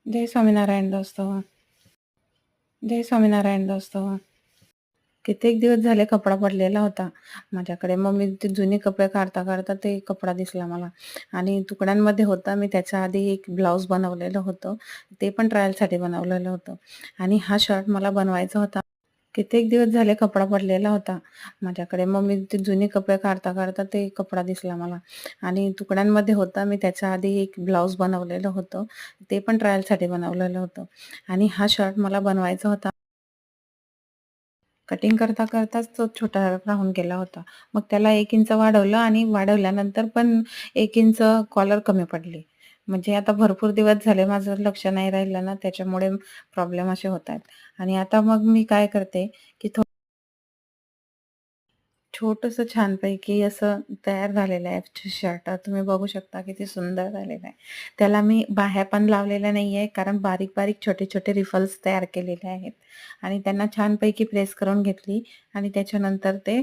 जय स्वामीनारायण दोस्तों. जय स्वामीनारायण दोस्तों. कित्येक दिवस झाले कपडा पडलेला होता माझ्याकडे. मग मी ते जुने कपडे काढता ते कपडा दिसला मला आणि तुकड्यांमध्ये होता. मी त्याच्या आधी एक ब्लाउज बनवलेलं होतं. ते पण ट्रायलसाठी बनवलेलं होतं आणि हा शर्ट मला बनवायचा होता. कित्येक दिवस झाले कपडा पडलेला होता माझ्याकडे. मग मी ते जुने कपडे काढता ते कपडा दिसला मला आणि तुकड्यांमध्ये होता. मी त्याच्या आधी एक ब्लाउज बनवलेलं होतं. ते पण ट्रायलसाठी बनवलेलं होतं आणि हा शर्ट मला बनवायचा होता. कटिंग करताच तो छोटा राहून गेला होता. मग त्याला 1 इंच वाढवलं आणि वाढवल्यानंतर पण 1 इंच कॉलर कमी पडली. म्हणजे आता भरपूर दिवस झाले माझं लक्ष नाही राहिलं ना, त्याच्यामुळे प्रॉब्लेम असे होतायत. आणि आता मग मी काय करते, की छोटंसं छानपैकी असं तयार झालेलं आहे शर्ट. तुम्ही बघू शकता किती सुंदर झालेलं आहे. त्याला मी बाह्या पण लावलेल्या नाहीये, कारण बारीक-बारीक, छोटे-छोटे रिफल्स तयार केलेले आहेत आणि त्यांना छानपैकी प्रेस करून घेतली आणि त्याच्यानंतर ते